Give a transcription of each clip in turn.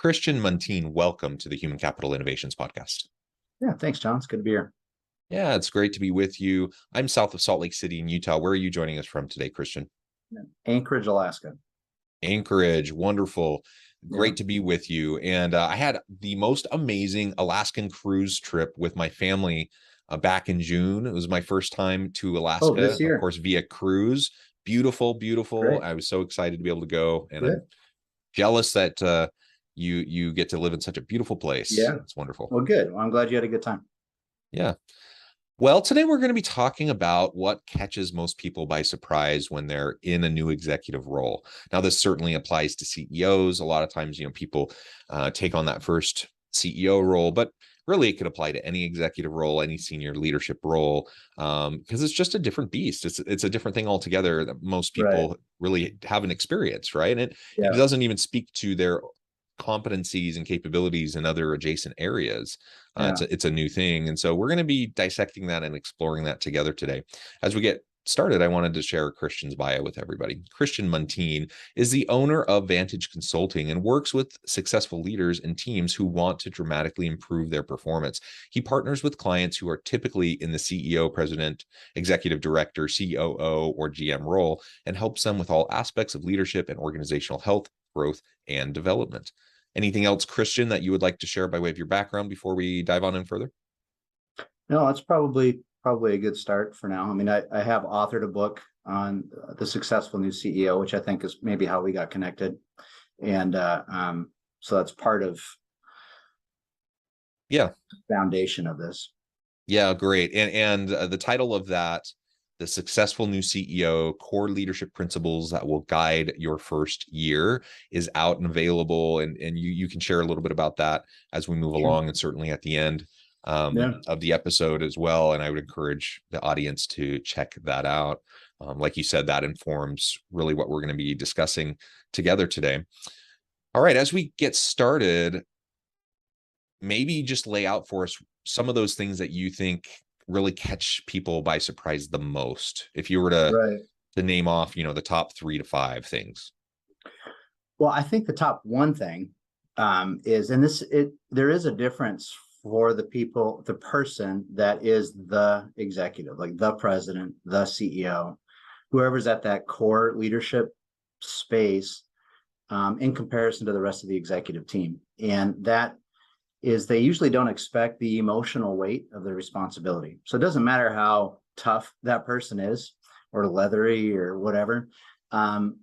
Christian Muntean, welcome to the Human Capital Innovations Podcast. Yeah, thanks, John. It's good to be here. Yeah, it's great to be with you. I'm south of Salt Lake City in Utah. Where are you joining us from today, Christian? Anchorage, Alaska. Anchorage, wonderful. Great to be with you. And I had the most amazing Alaskan cruise trip with my family back in June. It was my first time to Alaska, this year. Of course, via cruise. Beautiful, beautiful. Great. I was so excited to be able to go, and I'm jealous that you get to live in such a beautiful place. Yeah, it's wonderful. Well, good. Well, I'm glad you had a good time. Yeah. Well, today we're going to be talking about what catches most people by surprise when they're in a new executive role. Now, this certainly applies to CEOs. A lot of times, people take on that first CEO role, but really it could apply to any executive role, any senior leadership role, because it's just a different beast. It's a different thing altogether that most people really haven't experienced, right? And it doesn't even speak to their competencies and capabilities in other adjacent areas. It's a new thing. And so we're going to be dissecting that and exploring that together today. As we get started, I wanted to share Christian's bio with everybody. Christian Muntean is the owner of Vantage Consulting and works with successful leaders and teams who want to dramatically improve their performance. He partners with clients who are typically in the CEO, president, executive director, COO, or GM role and helps them with all aspects of leadership and organizational health, growth, and development. Anything else, Christian, that you would like to share by way of your background before we dive on in further? No, that's probably a good start for now. I mean, I have authored a book on the successful new CEO, which I think is maybe how we got connected. And so that's part of the foundation of this. Yeah, great. And the title of that, The Successful New CEO, Core Leadership Principles That Will Guide Your First Year, is out and available. And you can share a little bit about that as we move along, and certainly at the end of the episode as well. And I would encourage the audience to check that out. Like you said, that informs really what we're going to be discussing together today. All right, as we get started, maybe just lay out for us some of those things that you think really catch people by surprise the most, if you were to name off, the top 3 to 5 things. Well, I think the top one thing is, and there is a difference for the person that is the executive, like the president, the CEO, whoever's at that core leadership space, in comparison to the rest of the executive team. And that is, they usually don't expect the emotional weight of their responsibility. So it doesn't matter how tough that person is or leathery or whatever.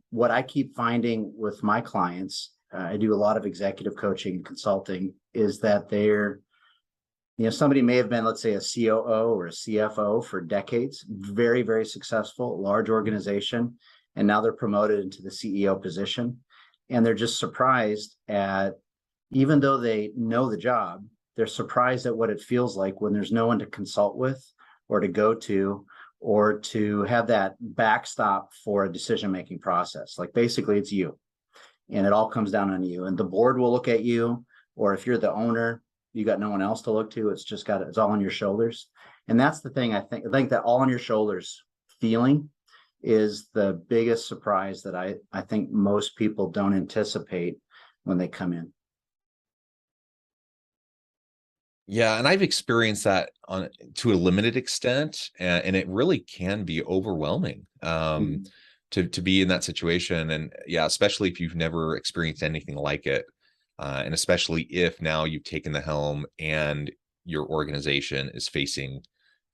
What I keep finding with my clients, I do a lot of executive coaching and consulting, is that somebody may have been, let's say, a COO or a CFO for decades, very, very successful, large organization, and now they're promoted into the CEO position. And they're just surprised at, even though they know the job, they're surprised at what it feels like when there's no one to consult with or to go to, or to have that backstop for a decision-making process. Like, basically it's you, and it all comes down on you, and the board will look at you, or if you're the owner, you got no one else to look to. It's all on your shoulders. And that's the thing. I think that all on your shoulders feeling is the biggest surprise that I think most people don't anticipate when they come in. Yeah, and I've experienced that to a limited extent, and it really can be overwhelming to be in that situation. And especially if you've never experienced anything like it, and especially if now you've taken the helm and your organization is facing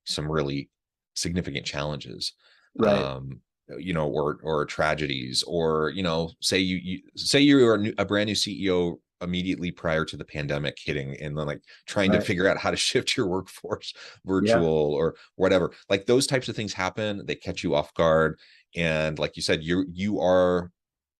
some really significant challenges, or tragedies, or say you're a brand new CEO immediately prior to the pandemic hitting, and then like trying to figure out how to shift your workforce virtual or whatever. Like, those types of things happen, they catch you off guard. And like you said, you are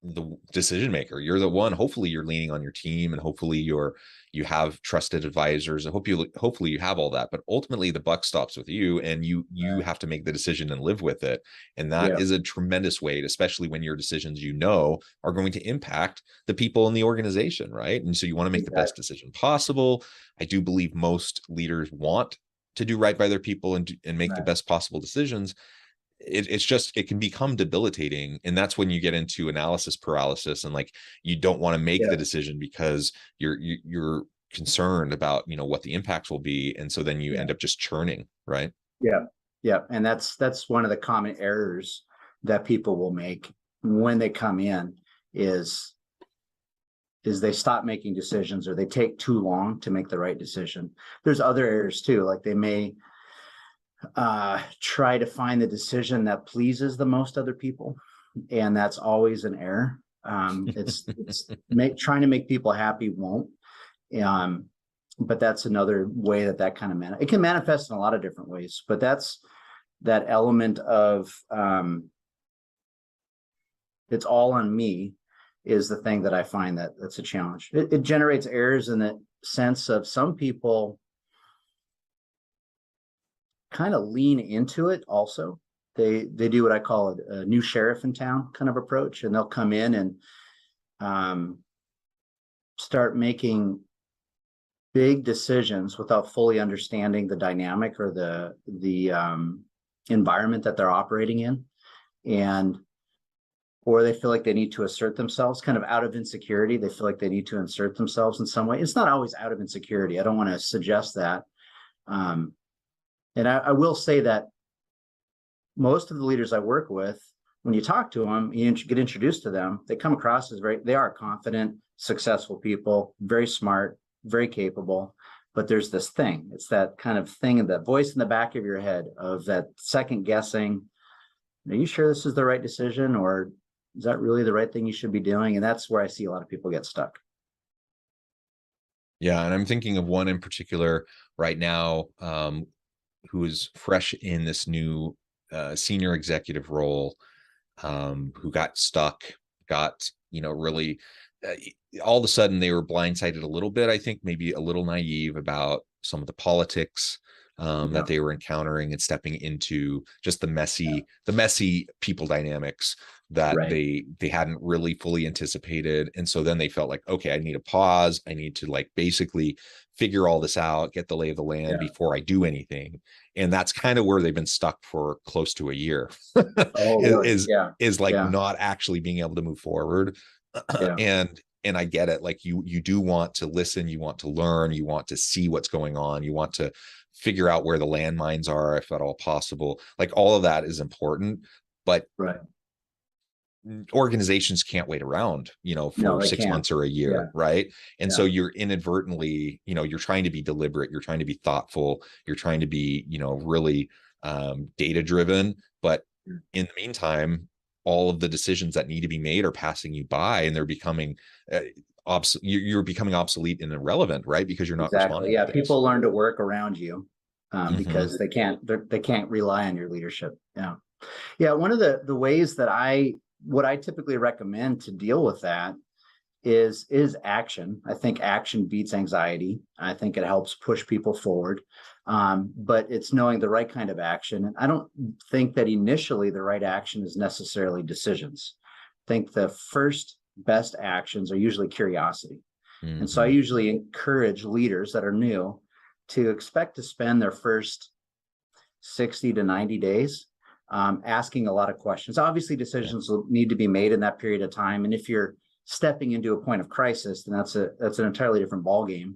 the decision maker. You're the one. Hopefully you're leaning on your team, and hopefully you have trusted advisors, and hopefully you have all that, but ultimately the buck stops with you, and you have to make the decision and live with it. And that is a tremendous weight, especially when your decisions are going to impact the people in the organization, right? And so you want to make the best decision possible. I do believe most leaders want to do right by their people and make the best possible decisions. it can become debilitating. And that's when you get into analysis paralysis, and like, you don't want to make Yeah. the decision because you're concerned about, what the impacts will be. And so then you Yeah. end up just churning, right? Yeah. Yeah. And that's one of the common errors that people will make when they come in is they stop making decisions, or they take too long to make the right decision. There's other errors too, like they may try to find the decision that pleases the most other people, and that's always an error. It's trying to make people happy won't. But that's another way that kind of it can manifest in a lot of different ways. But that's that element of it's all on me is the thing that I find that's a challenge. It generates errors in the sense of some people kind of lean into it also. They do what I call a new sheriff in town kind of approach, and they'll come in and start making big decisions without fully understanding the dynamic or the environment that they're operating in, or they feel like they need to assert themselves kind of out of insecurity. They feel like they need to insert themselves in some way. It's not always out of insecurity. I don't want to suggest that. And I will say that most of the leaders I work with, when you talk to them, you get introduced to them, they come across as they are confident, successful people, very smart, very capable. But there's this thing, it's that kind of thing, that voice in the back of your head of that second guessing. Are you sure this is the right decision, or is that really the right thing you should be doing? And that's where I see a lot of people get stuck. Yeah. And I'm thinking of one in particular right now, who is fresh in this new senior executive role, who got stuck, really, all of a sudden they were blindsided a little bit, I think maybe a little naive about some of the politics that they were encountering, and stepping into just the messy people dynamics that they hadn't really fully anticipated. And so then they felt like, okay, I need a pause. I need to like basically figure all this out, get the lay of the land before I do anything. And that's kind of where they've been stuck for close to a year. Oh, really? is like not actually being able to move forward. And I get it. Like you do want to listen, you want to learn, you want to see what's going on, you want to figure out where the landmines are, if at all possible. Like all of that is important, but organizations can't wait around, for 6 months or a year. Right. And so you're inadvertently, you're trying to be deliberate, you're trying to be thoughtful, you're trying to be, really data driven. But in the meantime, all of the decisions that need to be made are passing you by, and they're becoming you're becoming obsolete and irrelevant, right? Because you're not responding. Yeah, people learn to work around you because they can't rely on your leadership. Yeah. One of the ways that what I typically recommend to deal with that is action. I think action beats anxiety. I think it helps push people forward. But it's knowing the right kind of action. And I don't think that initially the right action is necessarily decisions. I think the first best actions are usually curiosity. And so I usually encourage leaders that are new to expect to spend their first 60 to 90 days asking a lot of questions. Obviously, decisions will need to be made in that period of time. And if you're stepping into a point of crisis, then that's an entirely different ballgame.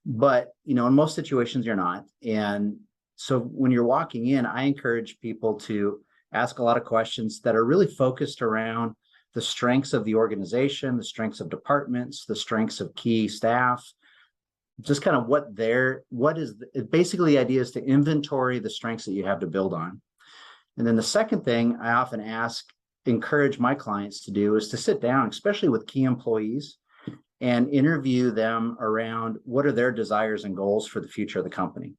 But, in most situations, you're not. And so when you're walking in, I encourage people to ask a lot of questions that are really focused around the strengths of the organization, the strengths of departments, the strengths of key staff, just kind of basically the idea is to inventory the strengths that you have to build on. And then the second thing I often encourage my clients to do is to sit down, especially with key employees, and interview them around what are their desires and goals for the future of the company.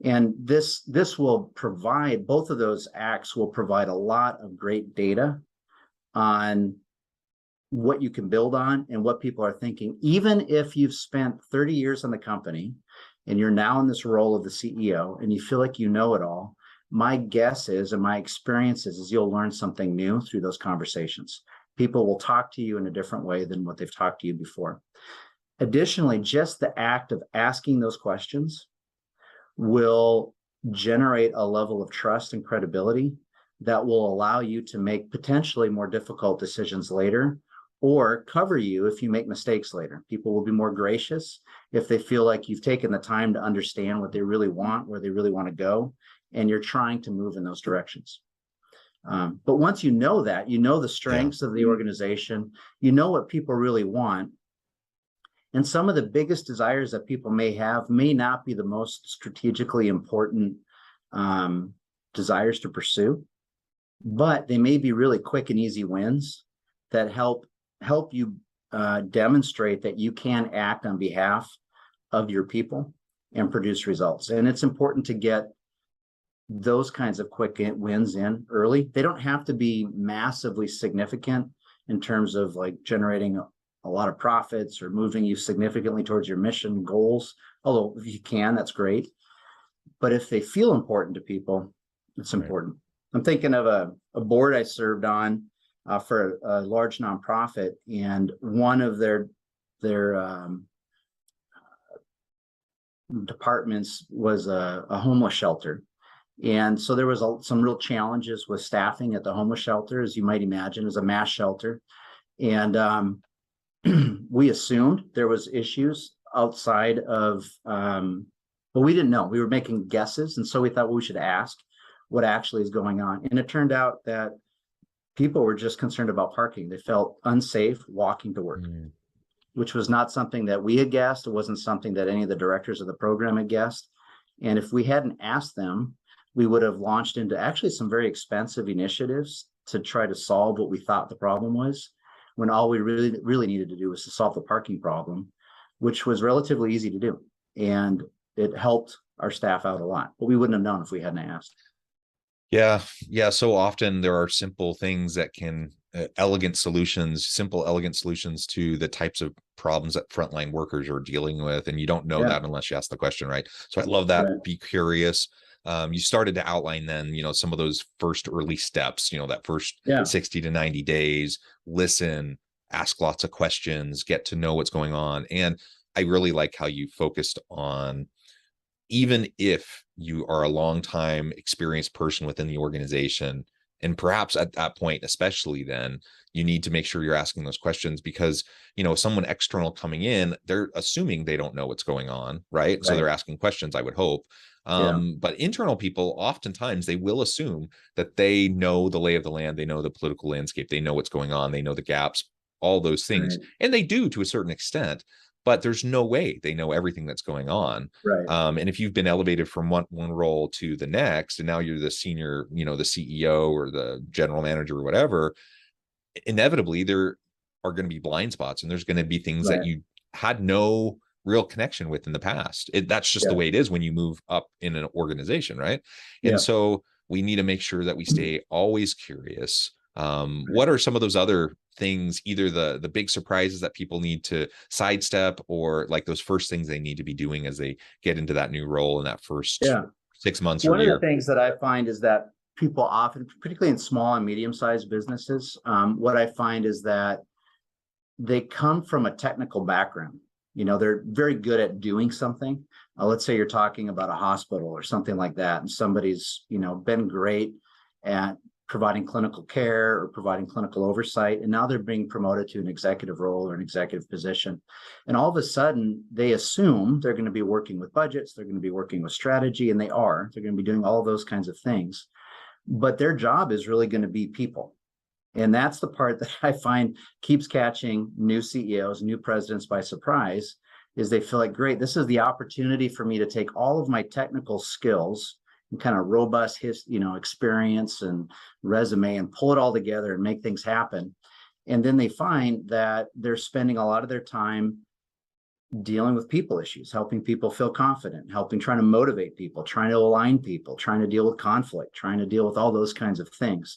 And this will provide, both of those acts will provide a lot of great data on what you can build on and what people are thinking. Even if you've spent 30 years in the company and you're now in this role of the CEO and you feel like you know it all, my guess is, and my experience is you'll learn something new through those conversations. People will talk to you in a different way than what they've talked to you before. Additionally, just the act of asking those questions will generate a level of trust and credibility that will allow you to make potentially more difficult decisions later, or cover you if you make mistakes later. People will be more gracious if they feel like you've taken the time to understand what they really want, where they really want to go, and you're trying to move in those directions. But once you know that, you know the strengths of the organization, you know what people really want. And some of the biggest desires that people may have may not be the most strategically important desires to pursue, but they may be really quick and easy wins that help you demonstrate that you can act on behalf of your people and produce results. And it's important to get those kinds of quick wins in early. They don't have to be massively significant in terms of like generating a lot of profits or moving you significantly towards your mission goals. Although if you can, that's great. But if they feel important to people, it's important. I'm thinking of a board I served on for a large nonprofit, and one of their departments was a homeless shelter. And so there was some real challenges with staffing at the homeless shelter, as you might imagine, as a mass shelter. And we assumed there was issues outside of, but we didn't know. We were making guesses. And so we thought, well, we should ask what actually is going on. And it turned out that people were just concerned about parking. They felt unsafe walking to work, which was not something that we had guessed. It wasn't something that any of the directors of the program had guessed. And if we hadn't asked them, we would have launched into actually some very expensive initiatives to try to solve what we thought the problem was, when all we really needed to do was to solve the parking problem, which was relatively easy to do. And it helped our staff out a lot, but we wouldn't have known if we hadn't asked. Yeah. So often there are simple things that can simple, elegant solutions to the types of problems that frontline workers are dealing with. And you don't know that unless you ask the question, right? So I love that. Right. Be curious. You started to outline then, some of those first early steps, that first 60 to 90 days, listen, ask lots of questions, get to know what's going on. And I really like how you focused on, even if you are a long time experienced person within the organization, and perhaps at that point, especially then, you need to make sure you're asking those questions, because, someone external coming in, they're assuming they don't know what's going on, right? So they're asking questions, I would hope. But internal people, oftentimes they will assume that they know the lay of the land, they know the political landscape, they know what's going on, they know the gaps, all those things. And they do to a certain extent, but there's no way they know everything that's going on. And if you've been elevated from one role to the next, and now you're the senior, the CEO or the general manager or whatever, inevitably there are going to be blind spots, and there's going to be things that you had no real connection with in the past. That's just the way it is when you move up in an organization, right? And so we need to make sure that we stay always curious. What are some of those other things, either the big surprises that people need to sidestep, or like those first things they need to be doing as they get into that new role in that first 6 months or year? One of the things that I find is that people often, particularly in small and medium-sized businesses, what I find is that they come from a technical background. They're very good at doing something. Let's say you're talking about a hospital or something like that, and somebody's, been great at providing clinical care or providing clinical oversight, and now they're being promoted to an executive role or an executive position. And all of a sudden, they assume they're going to be working with budgets, they're going to be working with strategy, and they're going to be doing all of those kinds of things. But their job is really going to be people. And that's the part that I find keeps catching new CEOs, new presidents by surprise, is they feel like, great, this is the opportunity for me to take all of my technical skills and kind of robust experience and resume and pull it all together and make things happen. And then they find that they're spending a lot of their time dealing with people issues, helping people feel confident, trying to motivate people, trying to align people, trying to deal with conflict, trying to deal with all those kinds of things.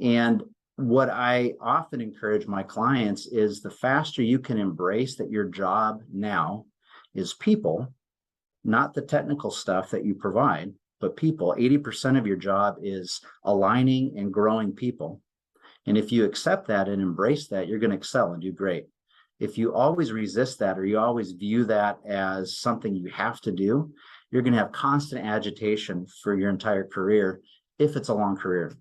And what I often encourage my clients is, the faster you can embrace that your job now is people, not the technical stuff that you provide, but people. 80% of your job is aligning and growing people. And if you accept that and embrace that, you're going to excel and do great. If you always resist that, or you always view that as something you have to do, you're going to have constant agitation for your entire career, if it's a long career.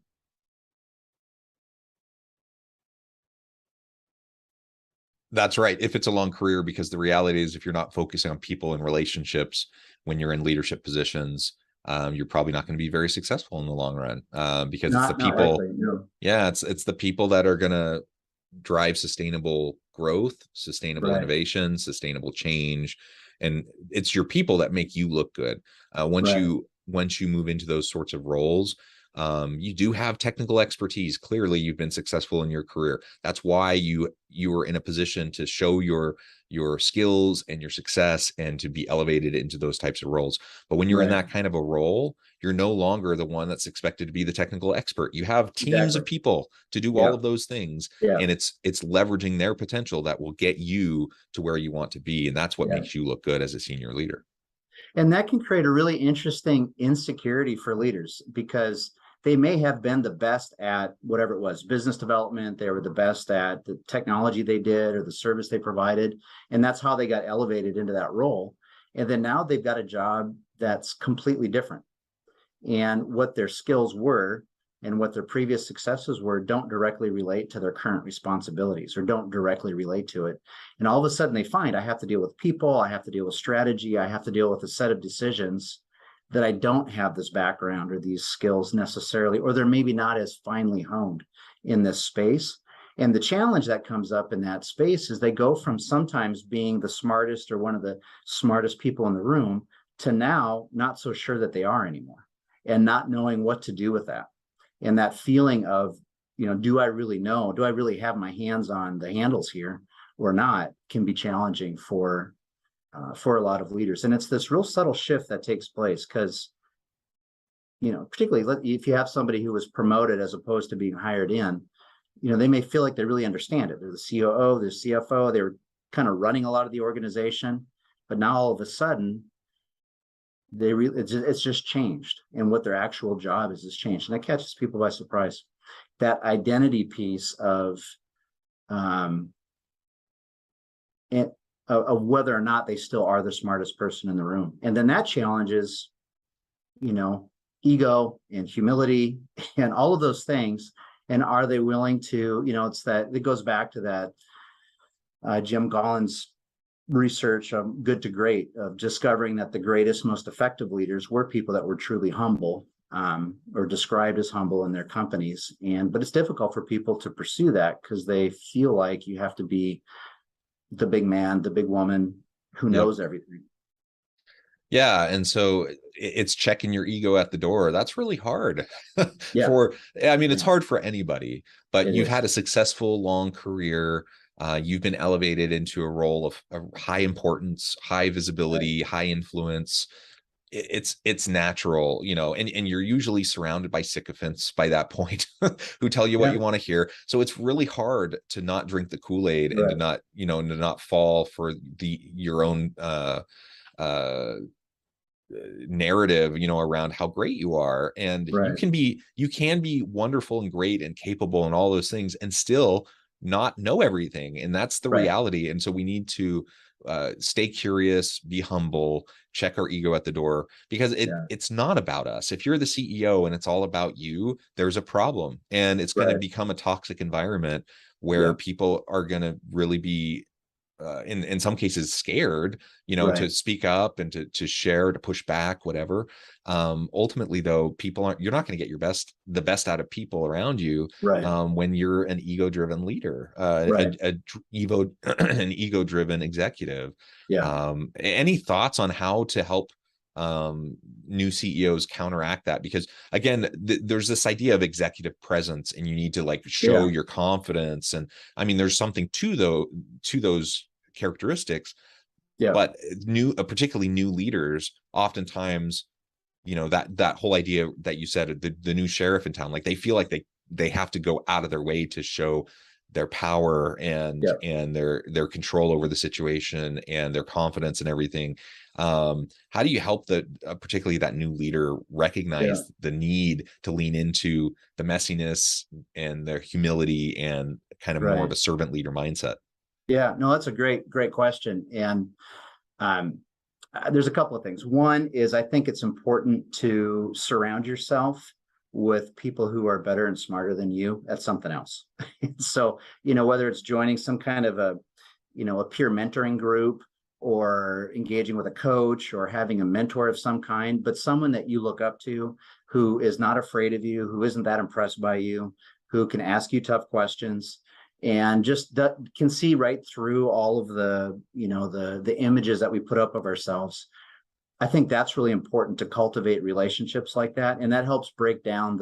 That's right. If it's a long career, because the reality is, if you're not focusing on people and relationships when you're in leadership positions, you're probably not going to be very successful in the long run, because it's the Not people. likely, no. Yeah, it's the people that are going to drive sustainable growth, sustainable Right, innovation, sustainable change, and it's your people that make you look good. right, Once you move into those sorts of roles, you do have technical expertise. Clearly, you've been successful in your career. That's why you were in a position to show your skills and your success and to be elevated into those types of roles. But when you're in right. that kind of a role, you're no longer the one that's expected to be the technical expert. You have teams Exactly. of people to do all Yeah, of those things, yeah, and it's leveraging their potential that will get you to where you want to be, and that's what yeah. makes you look good as a senior leader. And that can create a really interesting insecurity for leaders because they may have been the best at whatever it was, business development, they were the best at the technology they did or the service they provided, and that's how they got elevated into that role. And then now they've got a job that's completely different. And what their skills were and what their previous successes were don't directly relate to their current responsibilities or don't directly relate to it. And all of a sudden they find I have to deal with people, I have to deal with strategy, I have to deal with a set of decisions that I don't have this background or these skills necessarily, or they're maybe not as finely honed in this space. And the challenge that comes up in that space is they go from sometimes being the smartest or one of the smartest people in the room to now not so sure that they are anymore and not knowing what to do with that. And that feeling of, do I really know? Do I really have my hands on the handles here or not can be challenging for a lot of leaders. And it's this real subtle shift that takes place because, particularly if you have somebody who was promoted as opposed to being hired in, they may feel like they really understand it. They're the COO, they're CFO, they're kind of running a lot of the organization. But now all of a sudden, it's just changed, and what their actual job is has changed, and that catches people by surprise. That identity piece of of whether or not they still are the smartest person in the room, and then that challenges, ego and humility and all of those things. And are they willing to? It goes back to that Jim Collins research of Good to Great, of discovering that the greatest, most effective leaders were people that were truly humble, or described as humble in their companies. But it's difficult for people to pursue that because they feel like you have to be the big man, the big woman who Yep. knows everything. Yeah, and so it's checking your ego at the door. That's really hard. Yeah, It's yeah, hard for anybody, but it you've had is. a successful long career. You've been elevated into a role of high importance, high Right, visibility, high influence. It's natural, and you're usually surrounded by sycophants by that point who tell you what yeah, you want to hear. So it's really hard to not drink the Kool-Aid and right, to not fall for your own uh narrative, around how great you are. And right, you can be wonderful and great and capable and all those things and still not know everything. And that's the right. reality. And so we need to stay curious, be humble, check our ego at the door, because Yeah, it's not about us. If you're the CEO and it's all about you, there's a problem, and it's going to right, become a toxic environment where yeah, people are going to really be in some cases scared, right, to speak up and to share, to push back, whatever. Ultimately, though, you're not going to get the best out of people around you right, when you're an ego-driven leader, right. an ego-driven executive. Yeah, Any thoughts on how to help new CEOs counteract that? Because again, there's this idea of executive presence, and you need to like show yeah, your confidence, and there's something to those characteristics, yeah, but particularly new leaders oftentimes, that whole idea that you said, the new sheriff in town, like they feel like they have to go out of their way to show their power and yeah, their control over the situation and their confidence and everything. How do you help particularly that new leader yeah, recognize the need to lean into the messiness and their humility and kind of more of right. a servant leader mindset? Yeah, no, that's a great question. And um, there's a couple of things. One is I think it's important to surround yourself with people who are better and smarter than you at something else. So, whether it's joining some kind of a a peer mentoring group, or engaging with a coach, or having a mentor of some kind, but someone that you look up to, who is not afraid of you, who isn't that impressed by you, who can ask you tough questions, and just can see right through all of the images that we put up of ourselves. I think that's really important to cultivate relationships like that, and that helps break down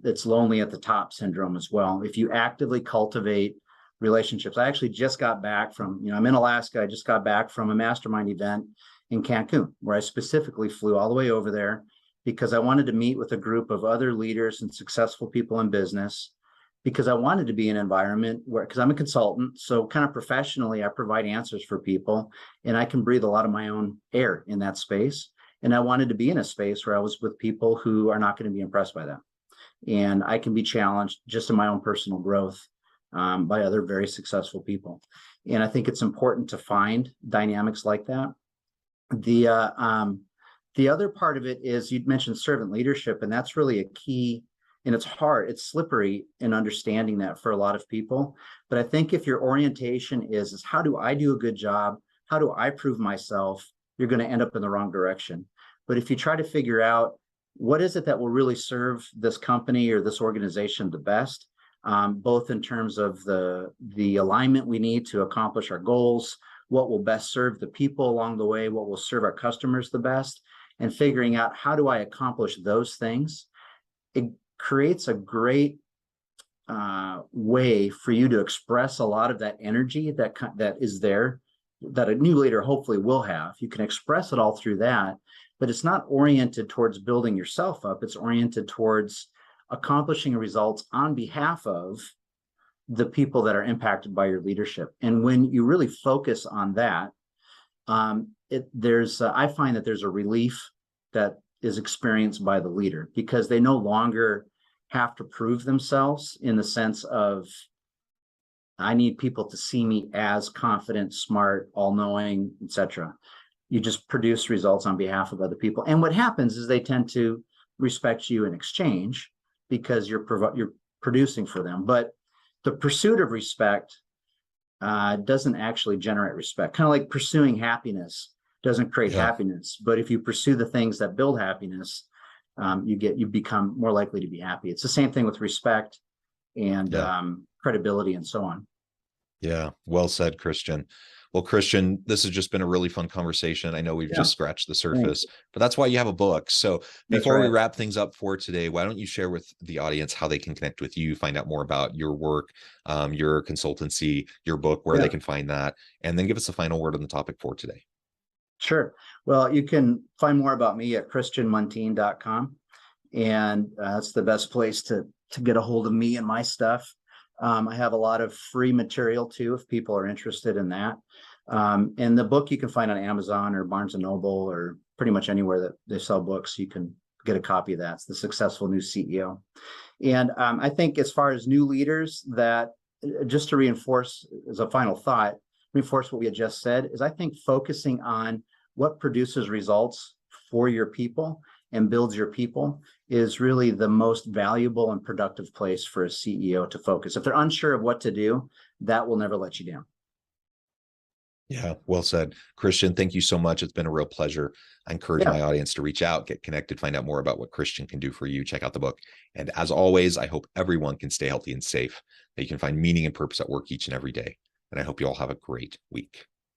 it's lonely at the top syndrome as well. If you actively cultivate relationships. I actually just got back from, I'm in Alaska. I just got back from a mastermind event in Cancun, where I specifically flew all the way over there because I wanted to meet with a group of other leaders and successful people in business, because I wanted to be in an environment where, because I'm a consultant, so kind of professionally, I provide answers for people, and I can breathe a lot of my own air in that space. And I wanted to be in a space where I was with people who are not going to be impressed by that. And I can be challenged just in my own personal growth by other very successful people. And I think it's important to find dynamics like that. The other part of it is, you'd mentioned servant leadership, and that's really a key, and it's hard, it's slippery in understanding that for a lot of people. But I think if your orientation is how do I do a good job? How do I prove myself? You're going to end up in the wrong direction. But if you try to figure out what is it that will really serve this company or this organization the best, both in terms of the alignment we need to accomplish our goals, what will best serve the people along the way, what will serve our customers the best, and figuring out how do I accomplish those things, it creates a great way for you to express a lot of that energy that is there, that a new leader hopefully will have. You can express it all through that, but it's not oriented towards building yourself up. It's oriented towards accomplishing results on behalf of the people that are impacted by your leadership. And when you really focus on that, I find that there's a relief that is experienced by the leader, because they no longer have to prove themselves in the sense of, I need people to see me as confident, smart, all-knowing, etc. You just produce results on behalf of other people. And what happens is they tend to respect you in exchange, because you're producing for them. But the pursuit of respect doesn't actually generate respect. Kind of like pursuing happiness doesn't create happiness. But if you pursue the things that build happiness, you become more likely to be happy. It's the same thing with respect and credibility and so on. Yeah, well said, Christian. Well, Christian, this has just been a really fun conversation. I know we've just scratched the surface, but that's why you have a book. So before we wrap things up for today, why don't you share with the audience how they can connect with you, find out more about your work, your consultancy, your book, where they can find that, and then give us a final word on the topic for today. Sure. Well, you can find more about me at christianmuntean.com, and that's the best place to get a hold of me and my stuff. I have a lot of free material too, if people are interested in that. And the book you can find on Amazon or Barnes & Noble, or pretty much anywhere that they sell books. You can get a copy of that. It's The Successful New CEO. And I think as far as new leaders, that just to reinforce as a final thought, reinforce what we had just said, is I think focusing on what produces results for your people and builds your people is really the most valuable and productive place for a CEO to focus. If they're unsure of what to do, that will never let you down. Yeah, well said. Christian, thank you so much. It's been a real pleasure. I encourage my audience to reach out, get connected, find out more about what Christian can do for you. Check out the book. And as always, I hope everyone can stay healthy and safe, that you can find meaning and purpose at work each and every day. And I hope you all have a great week.